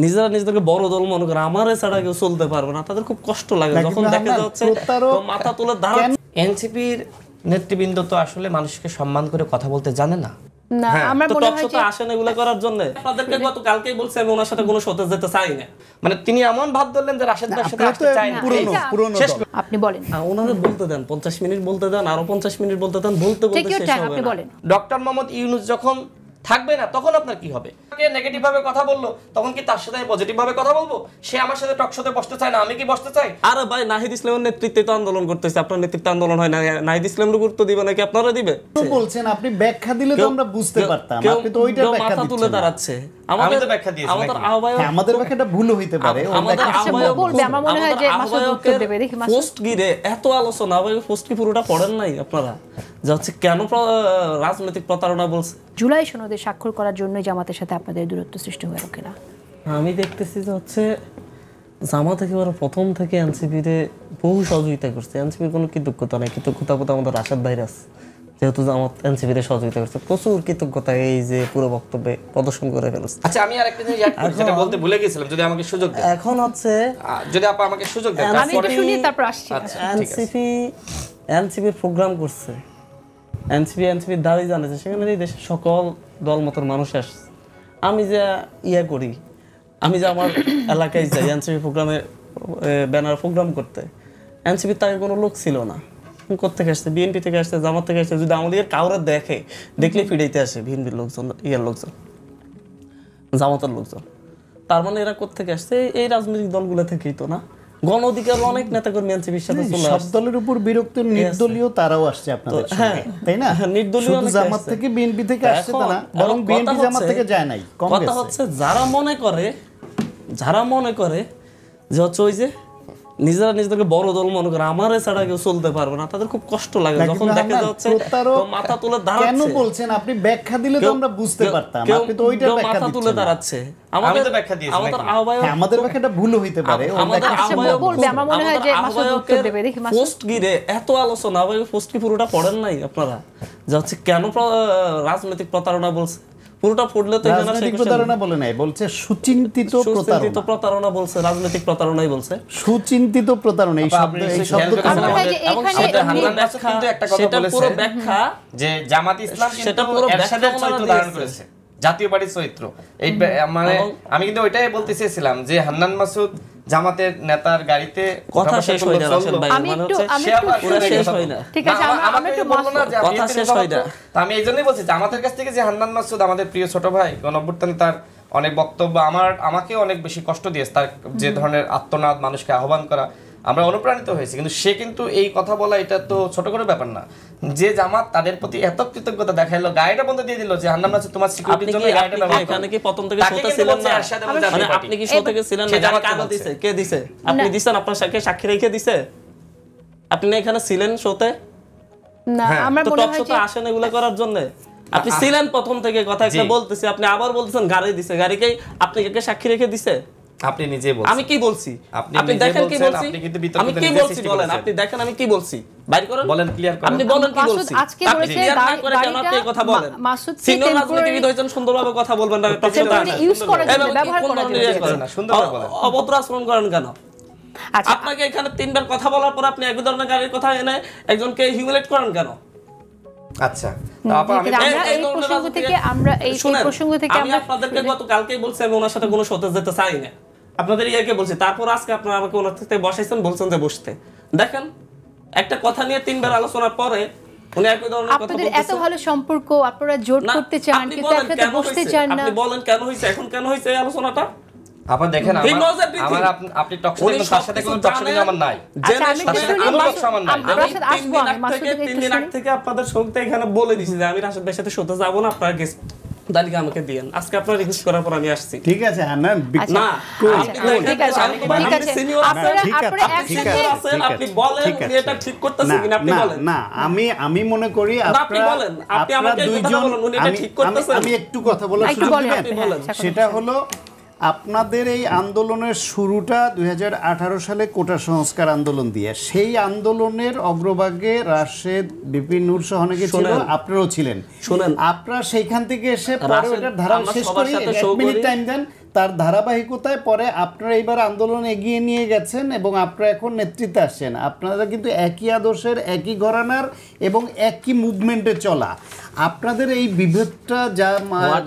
নিজেরা নিজেদেরকে বড় দল মনে করে, আমারে ছাড়া কেউ চলতে পারবে না, তাদের খুব কষ্ট লাগে যখন দেখা যাচ্ছে মাথা তুলে দাঁড়াচ্ছে। এনসিপির নেতৃবৃন্দ তো আসলে মানুষকে সম্মান করে কথা বলতে জানে না। না আমার মনে হয় যে আসেন এগুলো করার জন্য। আপনাদেরকে গতকালকেই বলছি আমি ওনার সাথে কোনো শোতে যেতে চাই না। মানে তিনি এমন ভাব ধরলেন যে রাশেদ ভাইয়ের সাথে আসতে চাই না। পুরনো আপনি বলেন ওনাদের বলতে দেন, 50 মিনিট বলতে দেন, আরো 50 মিনিট বলতে দেন, বলতে বলতে শেষ হবে না। আপনি বলেন ডক্টর মোহাম্মদ ইউনূস যখন থাকবে না তখন আপনার কি হবে? নেগেটিভ ভাবে কথা বললো তখন কি তার সাথে পজিটিভ ভাবে কথা বলবো? সে আমার সাথে টক শোতে বসতে চায় না, আমি কি বসতে চাই? আরে ভাই নাহিদ ইসলামের নেতৃত্বে তো আন্দোলন করতেছে, আপনার নেতৃত্বে আন্দোলন হয় না, নাহিদ ইসলামের গুরুত্ব দিবে নাকি আপনারা দিবে? বলছেন আপনি ব্যাখ্যা দিলে তো আমরা বুঝতে পারতাম, আপনি তো ওইটা ব্যাখ্যা দিচ্ছেন। তুলে দাঁড়াচ্ছে আমি তো ব্যাখ্যা দিয়েছি, আমাদের আহ্বায়ক আমাদের ব্যাখ্যাটা ভুল হইতে পারে। আমাদের আহ্বায়ক বলবে, আমার মনে হয় যে মাসুদ উত্তর দেবে। দেখি মাসুদ পোস্ট গিরে এত আলোচনা, ভাই পোস্ট কি পুরোটা পড়েন নাই আপনারা? যে হচ্ছে কেন রাজনৈতিক প্রতারণা বলছে। জুলাই সনদে স্বাক্ষর করার জন্য জামাতের সাথে আপনাদের দূরত্ব সৃষ্টি হয়ে কিনা? আমি দেখতেছি যে হচ্ছে জামাত একেবারে প্রথম থেকে এনসিপিতে বহু সহযোগিতা করছে। এনসিপির কোনো কৃতজ্ঞতা নাই, কৃতজ্ঞতা বোধ আমাদের রাশেদ ভাইরাস, যেহেতু জামাত এনসিপিতে সহযোগিতা করছে, প্রচুর কৃতজ্ঞতা এই যে পুরো বক্তব্যে প্রদর্শন করে ফেলছে। আচ্ছা আমি আরেকটা জিনিস অ্যাড করি, যেটা বলতে ভুলে গেছিলাম, যদি আমাকে সুযোগ দেন। এখন হচ্ছে যদি আপা আমাকে সুযোগ দেন আমি একটু শুনি তারপর আসছি। এনসিপির প্রোগ্রাম করছে, এনসিপির দাবি জানাচ্ছে, সেখানে এই দেশের সকল দল মতের মানুষ আসছে। আমি যে করি, আমি যে আমার এলাকায় যাই এনসিপি প্রোগ্রামে ব্যানার প্রোগ্রাম করতে, এনসিপির তাকে কোনো লোক ছিল না। কোথেকে আসছে? বিএনপি থেকে আসছে, জামাত থেকে আসছে। যদি আমাদের কাউরে দেখলে ফিরাইতে আসে বিএনপির লোকজন, লোকজন, জামাতের লোকজন, তার মানে এরা কোথেকে আসছে? এই রাজনৈতিক দলগুলো থেকেই তো না। গণ অধিকার অনেক নেতাকর্মী এনসিপির সাথে চলে আসছে। সব দলের উপর বিরক্ত নির্দলীয় তারাও আসছে আপনাদের সঙ্গে, তাই না? নির্দলীয় জামাত থেকে বিএনপি থেকে আসছে তা না, বরং বিএনপি জামাত থেকে যায় নাই। কথা হচ্ছে যারা মনে করে যে হচ্ছে ওই যে নিজেরা নিজেদেরকে বড় দল মনে করে, আমারে ছাড়া কেউ চলতে পারবে না, তাদের খুব কষ্ট লাগে যখন দেখা যাচ্ছে মাথা তুলে দাঁড়াচ্ছে। কেন বলছেন আপনি? ব্যাখ্যা দিলে তো আমরা বুঝতে পারতাম, আপনি তো ওইটা ব্যাখ্যা দিচ্ছেন। মাথা তুলে দাঁড়াচ্ছে। আমি তো ব্যাখ্যা দিয়েছি। আমাদের আহ্বায়ক, আমাদের ব্যাখ্যাটা ভুল হইতে পারে। আমাদের আহ্বায়ক বলবে, আমার মনে হয় যে মাসুদ উত্তর দেবে। দেখি মাসুদ পোস্ট গিরে এত আলোচনা, ভাই পোস্ট কি পুরোটা পড়েন নাই আপনারা? যে হচ্ছে কেন রাজনৈতিক প্রতারণা বলছে, পুরোটা পড়লে তো এখানে রাজনৈতিক প্রতারণা বলে নাই, বলছে সুচিন্তিত প্রতারণা বলছে, রাজনৈতিক প্রতারণাই বলছে। সুচিন্তিত প্রতারণা এই শব্দটা কিন্তু একটা কথা বলেছে, পুরো ব্যাখ্যা যে জামাত ইসলাম সেটা পুরো এরশাদের চরিত্র ধারণ করেছে, জাতীয় পার্টির চরিত্র। এই মানে আমি কিন্তু ওইটাই বলতে চেয়েছিলাম যে হান্নান মাসুদ জামাতের নেতার গাড়িতে কথা শেষ হয় না রাশেদ ভাই, আমি মানে একটু পুরো শেষ হয় না। ঠিক আছে, আমি একটু বলবো না যে কথা শেষ হয় না। তো আমি এইজন্যই বলছি জামাতের কাছ থেকে যে হান্নান মাসুদ আমাদের প্রিয় ছোট ভাই, গণঅভ্যুত্থানে তার অনেক বক্তব্য আমাকে অনেক বেশি কষ্ট দিয়েছে। তার যে ধরনের আত্মনাদ, মানুষকে আহ্বান করা, আমরা অনুপ্রাণিত হয়েছি। কিন্তু সে কিন্তু এই কথা বলা এটা তো ছোট করে ব্যাপার না। যে জামাত তাদের প্রতি এত কৃতজ্ঞতা দেখাইলো, গাড়িটা বন্ধ দিয়ে দিল যে হান্নান মাসুদ তোমার সিকিউরিটির জন্য গাড়িটা ব্যবহার এখানে কি প্রথম থেকে শোতে ছিলেন না? মানে আপনি কি শো থেকে ছিলেন না? জামাত কারা দিছে? কে দিছে? আপনি দিছেন? আপনার সাথে সাক্ষী রেখে দিছে? আপনি না এখানে ছিলেন শোতে? না আমার মনে হয় যে আসেন এগুলো করার জন্য। আপনি ছিলেন প্রথম থেকে, কথা একটা বলতেছি, আপনি আবার বলতেছেন গাড়ি দিছে। গাড়িকে আপনি কে সাক্ষী রেখে দিছে? আপনি নিজেই বলছেন। আমি কি বলছি? আপনি দেখেন কি বলছি? আমি কি বলছি বলেন? আপনি দেখেন আমি কি বলছি? বাইর করেন, বলেন, ক্লিয়ার করেন। আপনি বলেন কি বলছি? আজকে বলেছে আপনি এই কথা বলেন। মাসুদ সিনিয়র রাজনীতিবিদ হইছেন, সুন্দরভাবে কথা বলবেন না, ইউজ করার জন্য, ব্যবহার করার জন্য সুন্দরভাবে বলেন। অভদ্র আচরণ করেন কেন? আপনাকে এখানে তিনবার কথা বলার পর আপনি এক ধরনের গাড়ির কথা এনে একজনকে হিউমিলেট করেন কেন? আচ্ছা, তারপর আমি এই প্রসঙ্গ থেকে আমি আপনাদেরকে গতকালকেই বলছি আমি ওনার সাথে কোনো শোতে যেতে চাই না, আপনাদের ইয়াকে বলছি। তারপর আজকে আপনারা আমাকে ওনার থেকে বসাইছেন, বলছেন যে বসতে। দেখেন একটা কথা নিয়ে তিনবার আলোচনার পরে উনি একই ধরনের কথা বলতেছেন। আপনাদের এত ভালো সম্পর্ক, আপনারা জোট করতে চান কিন্তু একসাথে বসতে চান না। আপনি বলেন কেন হইছে, এখন কেন হইছে এই আলোচনাটা? আপনি দেখেন আমার আপনি টকশোতে তার সাথে কোনো টকশো আমার নাই, তিন দিন আগে থেকে আপনাদের সঙ্গে এখানে বলে দিছি যে আমি রাশেদ ভাইয়ের সাথে শোতে যাব না, আপনারা গেস্ট তালিকা আমাকে দিয়েন। আজকে আপনারা রিকোয়েস্ট করার পর আমি আসছি। ঠিক আছে হান্নান, না ঠিক আছে আপনি বলেন এটা ঠিক করতেছেন কিনা, আপনি বলেন। না আমি মনে করি আপনি বলেন, আপনি আমাকে দুইজন বলুন উনি এটা ঠিক করতেছেন। আমি একটু কথা বলার সুযোগ দিবেন? সেটা হলো আপনাদের এই আন্দোলনের শুরুটা 2018 সালে কোটা সংস্কার আন্দোলন দিয়ে। সেই আন্দোলনের অগ্রভাগে রাশেদ, বিপিন নূর সহ অনেকে ছিল, আপনারাও ছিলেন। শুনেন, আপনারা সেইখান থেকে এসে পরে ওটার ধারা শেষ করি, 1 মিনিট টাইম দেন। তার ধারাবাহিকতায় পরে আপনারা এইবার আন্দোলন এগিয়ে নিয়ে গেছেন এবং আপনারা এখন নেতৃত্বে আসছেন। আপনারা কিন্তু একই আদর্শের, একই ঘরানার এবং একই মুভমেন্টে চলা। আপনাদের এই বিভেদটা যা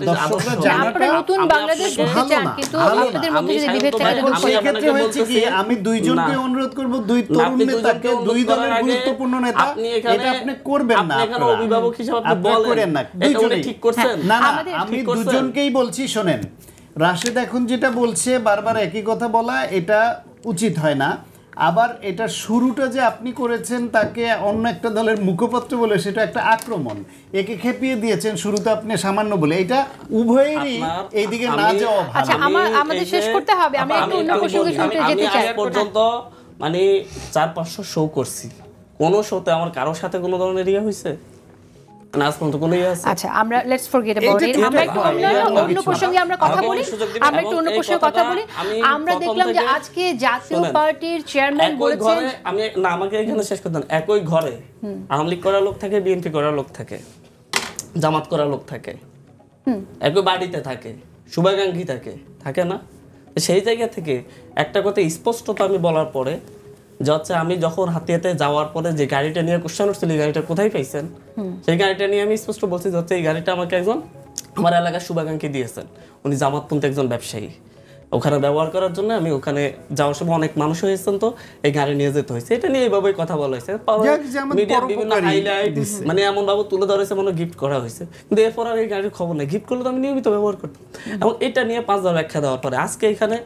দর্শকরা জানাটা নতুন বাংলাদেশ ভালো চান, না, কিন্তু ভালো না। আপনাদের মধ্যে যদি বিভেদ থাকে এখন সেই ক্ষেত্রে হয়েছে কি, আমি দুইজনকে অনুরোধ করব, দুই তরুণ নেতাকে, দুই দলের গুরুত্বপূর্ণ নেতা, এটা আপনি করবেন না, আপনারা অভিভাবক হিসেবে আপনি বলেন না, এটা উনি ঠিক করছেন না না, আমি দুজনকেই বলছি। শোনেন, রাশেদ এখন যেটা বলছে বারবার একই কথা বলা, এটা উচিত হয় না। আবার এটা শুরুটা যে আপনি করেছেন তাকে অন্য একটা দলের মুখপাত্র বলে, সেটা একটা আক্রমণ। একে খেপিয়ে দিয়েছেন শুরুতে আপনি সামান্য বলে, এটা উভয়েরই এইদিকে না যাওয়া ভালো। আচ্ছা, আমাদের শেষ করতে হবে। আমি একটু অন্য প্রসঙ্গে যেতে চাই। আজ পর্যন্ত মানে 400-500 শো করছি, কোন শোতে আমার কারোর সাথে কোনো ধরনের ইয়ে হয়েছে? আচ্ছা, আমরা লেটস ফরগেট অ্যাবাউট ইট। আমরা একটু অন্য প্রসঙ্গে আমরা কথা বলি। আমরা একটু অন্য প্রসঙ্গে কথা বলি। আমরা দেখলাম যে আজকে জাতীয় পার্টির চেয়ারম্যান বলেছেন, আমি না, আমাকে এখানে শেষ করতে দেন। একই ঘরে আওয়ামী লীগ করার লোক থাকে, বিএনপি করার লোক থাকে, জামাত করার লোক থাকে, একই বাড়িতে থাকে, শুভাকাঙ্ক্ষী থাকে, থাকে না? সেই জায়গা থেকে একটা কথা স্পষ্টত আমি বলার পরে যে হচ্ছে, আমি যখন হাতিয়াতে যাওয়ার পরে যে গাড়িটা নিয়ে কোশ্চেন উঠছিল, এই গাড়িটা কোথায় পাইছেন, সেই গাড়িটা নিয়ে আমি স্পষ্ট বলছি যে হচ্ছে এই গাড়িটা আমাকে একজন আমার এলাকার শুভাকাঙ্ক্ষী দিয়েছেন। উনি জামাতপন্থী একজন ব্যবসায়ী, ওখানে ব্যবহার করার জন্য আমি ওখানে যাওয়ার সময় অনেক মানুষ হয়েছেন, তো এই গাড়ি নিয়ে যেতে হয়েছে। এটা নিয়ে এইভাবেই কথা বলা হয়েছে, মিডিয়ার বিভিন্ন হাইলাইট মানে এমন ভাবে তুলে ধরেছে মনে গিফট করা হয়েছে, কিন্তু এরপর আর এই গাড়ির খবর নেই। গিফট করলে তো আমি নিয়মিত ব্যবহার করতাম। এবং এটা নিয়ে 5বার ব্যাখ্যা দেওয়ার পরে আজকে এখানে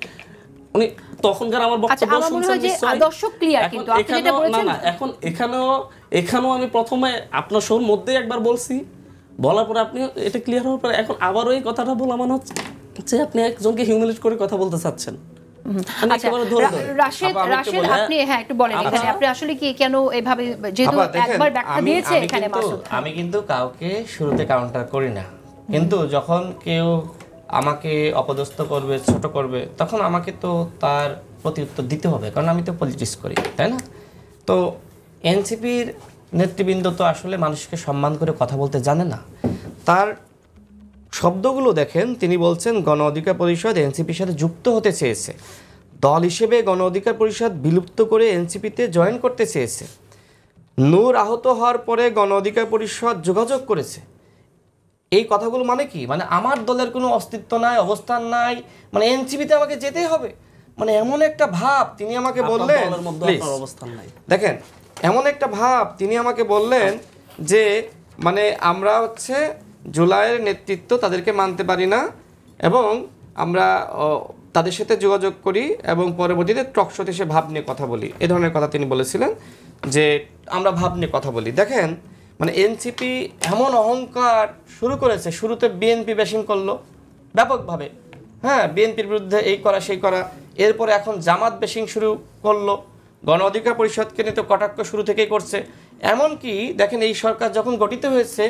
উনি তখনকার আমার বক্তব্য শুনছেন নিশ্চয়ই। দর্শক ক্লিয়ার, কিন্তু আপনি যেটা বলেছেন না, এখন এখানেও আমি প্রথমে আপনার শোর মধ্যেই একবার বলছি, বলার পরে আপনি এটা ক্লিয়ার হওয়ার পরে এখন আবারও এই কথাটা বলা মানে হচ্ছে যে আপনি একজনকে হিউমিলেট করে কথা বলতে চাচ্ছেন। রাশেদ, আপনি একটু বলেন এখানে আপনি আসলে কি কেন এভাবে, যেহেতু একবার ব্যাখ্যা দিয়েছে এখানে মাসুদ। আমি কিন্তু কাউকে শুরুতে কাউন্টার করি না, কিন্তু যখন কেউ আমাকে অপদস্থ করবে, ছোট করবে, তখন আমাকে তো তার প্রতি উত্তর দিতে হবে, কারণ আমি তো পলিটিক্স করি, তাই না? তো এনসিপির নেতৃবৃন্দ তো আসলে মানুষকে সম্মান করে কথা বলতে জানে না। তার শব্দগুলো দেখেন, তিনি বলছেন গণ অধিকার পরিষদ এনসিপির সাথে যুক্ত হতে চেয়েছে, দল হিসেবে গণ অধিকার পরিষদ বিলুপ্ত করে এনসিপিতে জয়েন করতে চেয়েছে। নূর আহত হওয়ার পরে গণ অধিকার পরিষদ যোগাযোগ করেছে। এই কথাগুলো মানে কি? মানে আমার দলের কোনো অস্তিত্ব নাই, অবস্থান নাই, মানে এনসিপিতে আমাকে যেতেই হবে, মানে এমন একটা ভাব তিনি আমাকে বললেন। দেখেন, এমন একটা ভাব তিনি আমাকে বললেন যে মানে আমরা হচ্ছে জুলাইয়ের নেতৃত্ব তাদেরকে মানতে পারি না এবং আমরা তাদের সাথে যোগাযোগ করি এবং পরবর্তীতে টকশোতে এসে ভাব নিয়ে কথা বলি, এ ধরনের কথা তিনি বলেছিলেন যে আমরা ভাব নিয়ে কথা বলি। দেখেন, মানে এনসিপি এমন অহংকার শুরু করেছে, শুরুতে বিএনপি ব্যাশিং করলো ব্যাপকভাবে, হ্যাঁ, বিএনপির বিরুদ্ধে এই করা সেই করা, এরপরে এখন জামাত ব্যাশিং শুরু করলো, গণ অধিকার পরিষদকে নিয়ে তো কটাক্ষ শুরু থেকেই করছে। এমনকি দেখেন, এই সরকার যখন গঠিত হয়েছে,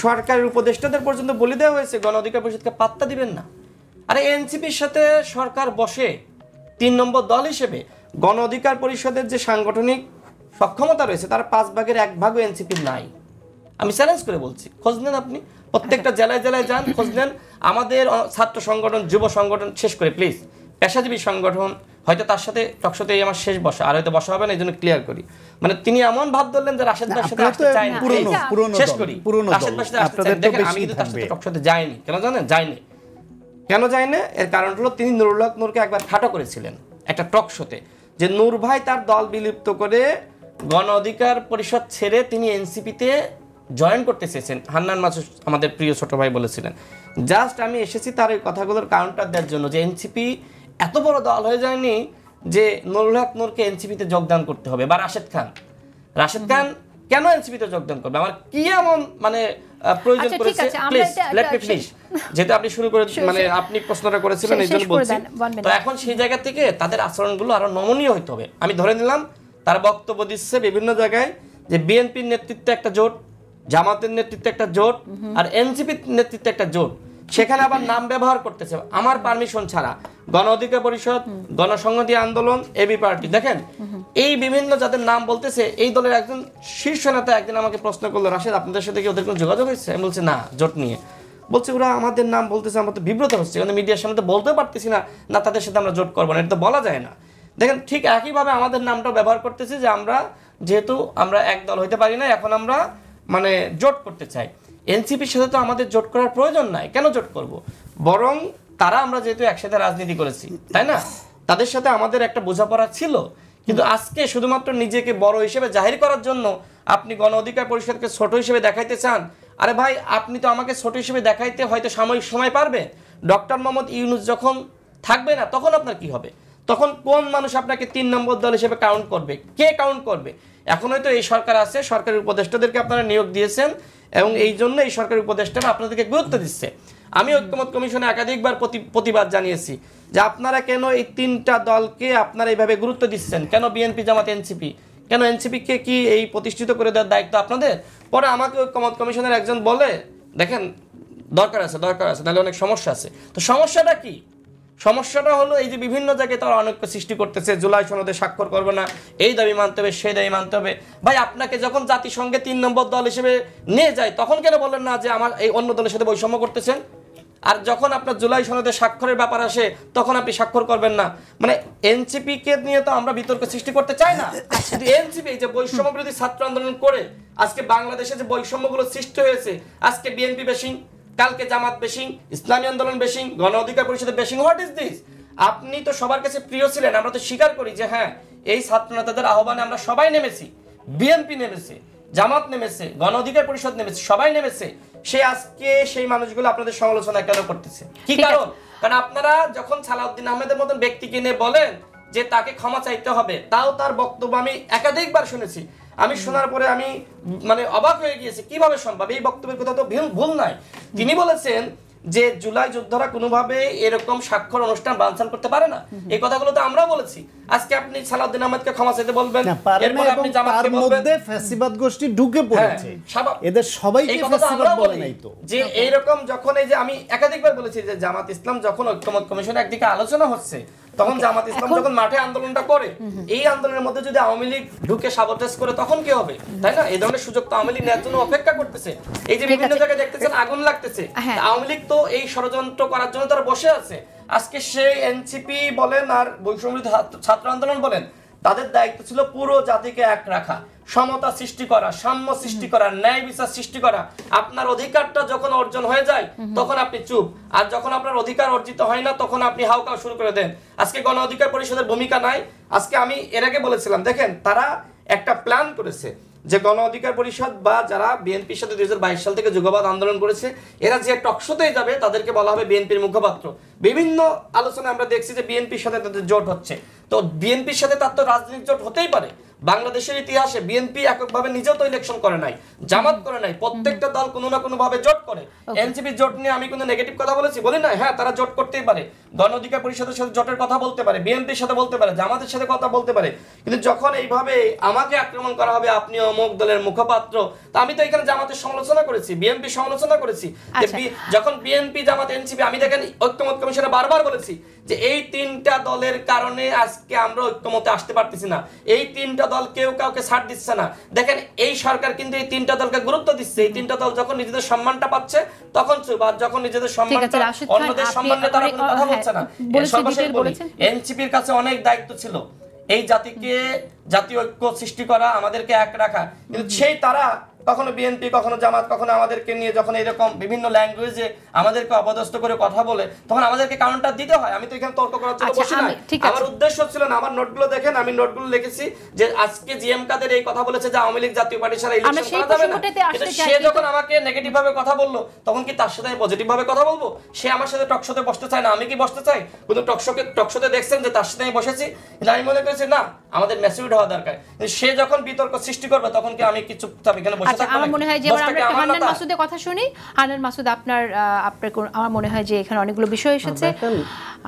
সরকারের উপদেষ্টাদের পর্যন্ত বলে দেওয়া হয়েছে গণ অধিকার পরিষদকে পাত্তা দিবেন না। আরে এনসিপির সাথে সরকার বসে 3 নম্বর দল হিসেবে গণ অধিকার পরিষদের যে সাংগঠনিক সক্ষমতা রয়েছে তার 5 ভাগের 1 ভাগও এনসিপির নাই। আমি চ্যালেঞ্জ করে বলছি, খোঁজ নেন, আপনি প্রত্যেকটা জেলায় জেলায় যান, খোঁজ নেন। আমাদের ছাত্র সংগঠন, যুব সংগঠন শেষ করে প্লিজ, পেশাজীবী সংগঠন, হয়তো তার সাথে টকশোতে আমার শেষ বসা, আর হয়তো বসা হবে না, এই জন্য ক্লিয়ার করি। মানে তিনি এমন ভাব ধরলেন যে রাশেদ ভাইয়ের সাথে আসতে চায় না। শেষ করি, রাশেদ ভাইয়ের সাথে আসতে চায়। দেখেন, আমি কিন্তু তার সাথে টকশোতে যাইনি। কেন জানেন? যাইনি। কেন যায় না? এর কারণ হলো তিনি নুরুল হক নূরকে একবার খাটো করেছিলেন একটা টকশোতে, যে নূর ভাই তার দল বিলুপ্ত করে গণ অধিকার পরিষদ ছেড়ে তিনি এনসিপিতে জয়েন করতে চেয়েছেন। হান্নান মাসুদ আমাদের প্রিয় ছোট ভাই বলেছিলেন। জাস্ট আমি এসেছি তার এই কথাগুলোর কাউন্টার দেওয়ার জন্য, যে এনসিপি এত বড় দল হয়ে যায়নি যে নুরুল হক নূরকে এনসিপিতে যোগদান করতে হবে। বা রাশেদ খান কেন এনসিপিতে যোগদান করবে? আমার কি এমন মানে প্রয়োজন করেছে? প্লিজ লেট মি ফিনিশ, যেটা আপনি শুরু করে মানে আপনি প্রশ্নটা করেছিলেন, এই জন্য বলছি। তো এখন সেই জায়গা থেকে তাদের আচরণগুলো আরো নমনীয় হতে হবে। আমি ধরে নিলাম তার বক্তব্য দিচ্ছে বিভিন্ন জায়গায় যে বিএনপির নেতৃত্বে একটা জোট, জামাতের নেতৃত্বে একটা জোট, আর এনসিপির নেতৃত্বে একটা জোট, সেখানে আবার নাম ব্যবহার করতেছে আমার পারমিশন ছাড়া। গণ অধিকার পরিষদ, গণসংহতি আন্দোলন, এবি পার্টি। দেখেন, এই বিভিন্ন যাদের নাম বলতেছে, এই দলের একজন শীর্ষ নেতা একদিন আমাকে প্রশ্ন করলো, রাশেদ আপনাদের সাথে কি ওদের কোনো যোগাযোগ হয়েছে? আমি বলছি না, জোট নিয়ে। বলছে ওরা আমাদের নাম বলতেছে, আমরা তো বিব্রত হচ্ছে, কারণ মিডিয়ার সামনে তো বলতেও পারতেছি না না তাদের সাথে আমরা জোট করবো না, এটা তো বলা যায় না। দেখেন ঠিক একইভাবে আমাদের নামটা ব্যবহার করতেছি যে আমরা যেহেতু আমরা এক দল হইতে পারি না, এখন আমরা মানে জোট করতে চাই। এনসিপির সাথে তো আমাদের জোট করার প্রয়োজন নাই, কেন জোট করব? বরং তারা আমরা যেহেতু একসাথে রাজনীতি করেছি, তাই না, তাদের সাথে আমাদের একটা বোঝাপড়া ছিল। কিন্তু আজকে শুধুমাত্র নিজেকে বড় হিসেবে জাহির করার জন্য আপনি গণ অধিকার পরিষদকে ছোট হিসেবে দেখাইতে চান। আরে ভাই, আপনি তো আমাকে ছোট হিসেবে দেখাইতে হয়তো সাময়িক সময় পারবে, ডক্টর মোহাম্মদ ইউনূস যখন থাকবে না তখন আপনার কি হবে? তখন কোন মানুষ আপনাকে 3 নম্বর দল হিসেবে কাউন্ট করবে? কে কাউন্ট করবে? এখন হয়তো এই সরকার আছে, সরকারের উপদেষ্টাদেরকে আপনারা নিয়োগ দিয়েছেন এবং এই জন্য এই সরকারের উপদেষ্টারা আপনাদেরকে গুরুত্ব দিচ্ছে। আমি ঐক্যমত কমিশনে একাধিকবার প্রতিবাদ জানিয়েছি যে আপনারা কেন এই 3টা দলকে আপনারা এইভাবে গুরুত্ব দিচ্ছেন, কেন বিএনপি, জামাত, এনসিপি, কেন এনসিপিকে কি এই প্রতিষ্ঠিত করে দেওয়ার দায়িত্ব আপনাদের? পরে আমাকে ঐক্যমত কমিশনের একজন বলে, দেখেন দরকার আছে, তাহলে অনেক সমস্যা আছে। তো সমস্যাটা কি? সমস্যাটা হলো এই যে বিভিন্ন জায়গায় তারা অনৈক্য সৃষ্টি করতেছে, জুলাই সনদে স্বাক্ষর করবে না, এই দাবি মানতে হবে, সেই দাবি মানতে হবে। ভাই, আপনাকে যখন জাতিসংঘে 3 নম্বর দল হিসেবে নিয়ে যায় তখন কেন বলেন না যে আমার এই অন্য দলের সাথে বৈষম্য করতেছেন? আর যখন আপনার জুলাই সনদে স্বাক্ষরের ব্যাপার আসে তখন আপনি স্বাক্ষর করবেন না। মানে এনসিপি কে নিয়ে তো আমরা বিতর্ক সৃষ্টি করতে চাই না, কিন্তু এনসিপি যে বৈষম্য বিরোধী ছাত্র আন্দোলন করে আজকে বাংলাদেশে যে বৈষম্যগুলো সৃষ্টি হয়েছে, আজকে বিএনপি বেশিং, কালকে জামাত বেশিং, ইসলামী আন্দোলন বেশিং, গণ অধিকার পরিষদের বেশিং, হোয়াট ইজ দিস? আপনি তো সবার কাছে প্রিয় ছিলেন, আমরা তো স্বীকার করি যে হ্যাঁ এই ছাত্র নেতাদের আহ্বানে আমরা সবাই নেমেছি, বিএনপি নেমেছে, জামাত নেমেছে, গণ অধিকার পরিষদ নেমেছে, সবাই নেমেছে। আজকে সেই মানুষগুলো আপনাদের সমালোচনা কেন করতেছে? কি কারণ? কারণ আপনারা যখন সালাউদ্দিন আহমেদের মতন ব্যক্তিকে নিয়ে বলেন যে তাকে ক্ষমা চাইতে হবে, তাও তার বক্তব্য আমি একাধিকবার শুনেছি। আমি শোনার পরে আমি মানে অবাক হয়ে গিয়েছি, কিভাবে সম্ভব? এই বক্তব্যের কথা তো ভুল নাই। তিনি বলেছেন যে জুলাই যোদ্ধারা কোনোভাবে এরকম স্বাক্ষর অনুষ্ঠান বানচাল করতে পারে না, এই কথাগুলো তো আমরাও বলেছি। আজকে আপনি সালাউদ্দিন আহমেদকে ক্ষমা চাইতে বলবেন, এরপর আপনি জামাতকে বলবেন মধ্যে ফ্যাসিবাদ গোষ্ঠী ঢুকে পড়েছে, এদের সবাইকে ফ্যাসিবাদ বলে নাই তো। যে এইরকম যখন এই যে আমি একাধিকবার বলেছি যে জামাত ইসলাম যখন ঐক্যমত কমিশনে একদিকে আলোচনা হচ্ছে, তখন জামাত ইসলাম যখন মাঠে আন্দোলনটা করে, এই আন্দোলনের মধ্যে যদি আওয়ামী লীগ ঢুকে সাবটেজ করে তখন কি হবে? তাই না? এই ধরনের সুযোগ তো আওয়ামী লীগ নেওয়ার জন্য অপেক্ষা করতেছে। এই যে বিভিন্ন জায়গায় দেখতেছেন আগুন লাগতেছে, আওয়ামী লীগ তো এই ষড়যন্ত্র করার জন্য তারা বসে আছে। আজকে সেই এনসিপি বলেন আর বৈষম্য ছাত্র আন্দোলন বলেন, তাদের দায়িত্ব ছিল পুরো জাতিকে এক রাখা, সমতা সৃষ্টি করা, সাম্য সৃষ্টি করা, ন্যায় বিচার সৃষ্টি করা। আপনার অধিকারটা যখন অর্জন হয়ে যায় তখন আপনি চুপ, আর যখন আপনার অধিকার অর্জিত হয় না তখন আপনি হাউকাও শুরু করে দেন। আজকে গণ অধিকার পরিষদের ভূমিকা নাই। আজকে আমি এর আগে বলেছিলাম, দেখেন তারা একটা প্ল্যান করেছে যে গণ অধিকার পরিষদ বা যারা বিএনপির সাথে 2022 সাল থেকে যুগবাদ আন্দোলন করেছে, এরা যে টকশোতেই যাবে তাদেরকে বলা হবে বিএনপির মুখপাত্র। বিভিন্ন আলোচনায় আমরা দেখছি যে বিএনপির সাথে তাদের জোট হচ্ছে। তো বিএনপির সাথে তার তো রাজনৈতিক জোট হতেই পারে। বাংলাদেশের ইতিহাসে বিএনপি এককভাবে নিজেও তো ইলেকশন করে নাই, জামাত করে নাই, প্রত্যেকটা দল কোনো না কোনো ভাবে জোট করে। এনসিপি জোট নিয়ে আমি কোনো নেগেটিভ কথা বলেছি? বলি না। হ্যাঁ, তারা জোট করতেই পারে, গণ অধিকার পরিষদের সাথে জোটের কথা বলতে পারে, বিএনপির সাথে বলতে পারে, জামাতের সাথে কথা বলতে পারে। কিন্তু যখন এইভাবে আমাকে আক্রমণ করা হবে, আপনি অমুক দলের মুখপাত্র, তা আমি তো এখানে জামাতের সমালোচনা করেছি, বিএনপি সমালোচনা করেছি। যখন বিএনপি, জামাত, এনসিপি, আমি দেখেন ঐক্যমত কমিশনে বারবার বলেছি যে এই 3টা দলের কারণে আজকে আমরা ঐক্যমতে আসতে পারতেছি না। এই 3টা দল কেউ কাউকে ছাড় দিচ্ছে না। দেখেন এই সরকার কিন্তু এই 3টা দলকে গুরুত্ব দিচ্ছে। এই 3টা দল যখন নিজেদের সম্মানটা পাচ্ছে তখন চুপ, আর যখন নিজেদের সম্মানটা অন্যদের সম্মানে তারা কোনো কথা বলছে না। সর্বশেষ বলি, এনসিপির কাছে অনেক দায়িত্ব ছিল এই জাতিকে, জাতীয় ঐক্য সৃষ্টি করা, আমাদেরকে এক রাখা। কিন্তু সেই তারা কখনো বিএনপি, কখনো জামাত, কখনো আমাদেরকে নিয়ে যখন এরকম বিভিন্ন ল্যাঙ্গুয়েজে আমাদেরকে অপদস্থ করে কথা বলে, তখন আমাদেরকে কাউন্টার দিতে হয়। আমি তো এখানে তর্ক করার জন্য বসি না। আমার উদ্দেশ্য ছিল না, আমার নোটগুলো দেখেন, আমি নোটগুলো লিখেছি যে আজকে জিএম কাদের এই কথা বলেছে যে আওয়ামী লীগ জাতীয় পার্টি ছাড়া ইলেকশন করা যাবে না। সে যখন আমাকে নেগেটিভ ভাবে কথা বললো, তখন কি তার সাথে আমি পজিটিভ ভাবে কথা বলবো? সে আমার সাথে টকশোতে বসতে চায় না, আমি কি বসতে চাই? কিন্তু টকশোতে দেখছেন যে তার সাথে আমি বসেছি, কিন্তু আমি মনে করেছি না, আমাদের ম্যাচিউরড হওয়া দরকার। সে যখন বিতর্ক সৃষ্টি করবে তখন কি আমি কি চুপচাপ এখানে বসে থাকবো? আমার মনে হয় যে এবার আমরা হান্নান মাসুদের কথা শুনি। হান্নান মাসুদ, আপনার আমার মনে হয় যে এখানে অনেকগুলো বিষয় এসেছে,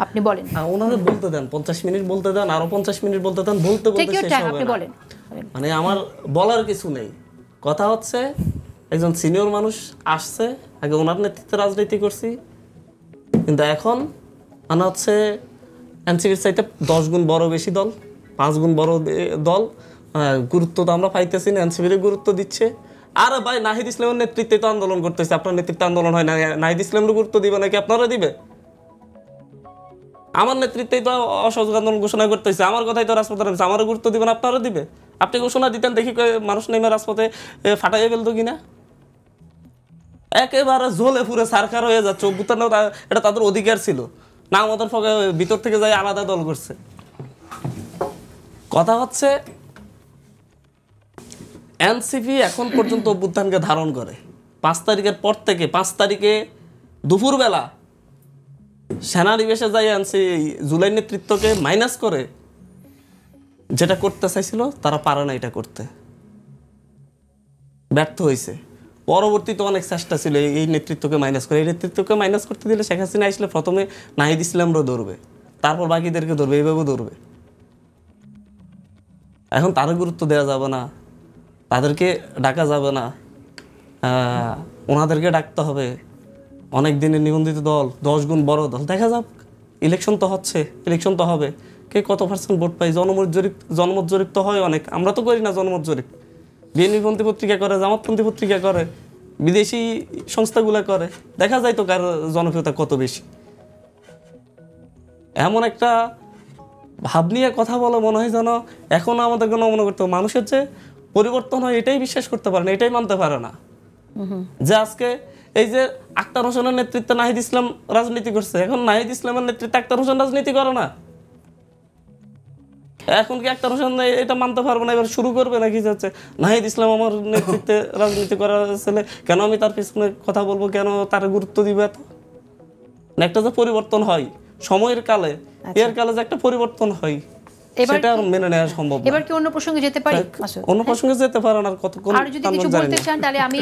আপনি বলেন। ওনাদের বলতে দেন, 50 মিনিট বলতে দেন, আরো 50 মিনিট বলতে দেন, বলতে বলতে শেষ হবে না। মানে আমার বলার কিছু নেই। কথা হচ্ছে একজন সিনিয়র মানুষ আসছে, আগে ওনার নেতৃত্বে রাজনীতি করছি, কিন্তু এখন মানে হচ্ছে এনসিপির চাইতে 10 গুণ বড় বেশি দল, 5 গুণ বড় দল। গুরুত্ব তো আমরা পাইতেছি না, এনসিপির গুরুত্ব দিচ্ছে। আরে ভাই নাহিদ ইসলামের নেতৃত্বে তো আন্দোলন করতেছে, আপনার নেতৃত্বে আন্দোলন হয় না, নাহিদ ইসলামের গুরুত্ব দিবে নাকি আপনারা দিবে? আমার নেতৃত্বেই তো অসহযোগ আন্দোলন ঘোষণা করতেছে, আমার কথাই তো রাজপথে নামছে, আমারও গুরুত্ব দিবেন আপনারা দিবে? আপনি ঘোষণা দিতেন দেখি মানুষ নেমে রাজপথে ফাটাইয়ে ফেলতো কিনা? একেবারে ঝোলে ফুরে সারকার হয়ে যাচ্ছে। অভ্যুত্থান এটা তাদের অধিকার ছিল না, আমাদের ভিতর থেকে যাই আলাদা দল করছে। কথা হচ্ছে এনসিপি এখন পর্যন্ত অভ্যুত্থানকে ধারণ করে। 5 তারিখের পর থেকে 5 তারিখে দুপুরবেলা সেনানিবেশে যাই জুলাই নেতৃত্বকে মাইনাস করে যেটা করতে চাইছিল তারা পারে না, এটা করতে ব্যর্থ হয়েছে। পরবর্তীতে অনেক চেষ্টা ছিল এই নেতৃত্বকে মাইনাস করে। এই নেতৃত্বকে মাইনাস করতে দিলে শেখ হাসিনা আসলে প্রথমে নাহিদ ইসলামরও ধরবে, তারপর বাকিদেরকে ধরবে, এইভাবে ধরবে। এখন তারও গুরুত্ব দেওয়া যাবে না, তাদেরকে ডাকা যাবে না, ওনাদেরকে ডাকতে হবে। অনেক দিনের নিবন্ধিত দল, 10 গুণ বড় দল, দেখা যাক। ইলেকশন তো হচ্ছে, ইলেকশন তো হবে, কে কত % ভোট পাই। জনমত জরিপ তো হয় অনেক, আমরা তো করি না জনমত জরিপ। বিএনপিপন্থী পত্রিকা করে, জামাতপন্থী পত্রিকা করে, বিদেশি সংস্থাগুলো করে, দেখা যায় তো কার জনপ্রিয়তা কত বেশি। এমন একটা ভাব নিয়ে কথা বলে মনে হয় যেন এখন আমাদেরকে মনে করতে হবে মানুষের যে পরিবর্তন হয় এটাই বিশ্বাস করতে পারে না, এটাই মানতে পারে না। যে আজকে এই যে আক্তার হোসেনের নেতৃত্বে নাহিদ ইসলাম রাজনীতি করছে, এখন নাহিদ ইসলামের নেতৃত্বে আক্তার হোসেন রাজনীতি করে না। এখন কি আক্তার হোসেন এটা মানতে পারবে না, এবার শুরু করবে নাকি যাচ্ছে নাহিদ ইসলাম আমার নেতৃত্বে রাজনীতি করা ছেলে, কেন আমি তার পিছনে কথা বলবো, কেন তার গুরুত্ব দিবে এত? একটা যে পরিবর্তন হয় সময়ের কালে, এর কালে যে একটা পরিবর্তন হয় সেটা মেনে নেওয়া সম্ভব না। এবার কি অন্য প্রসঙ্গে যেতে পারি? অন্য প্রসঙ্গে যেতে পারেন, আর কতক্ষণ আর যদি কিছু বলতে চান তাহলে আমি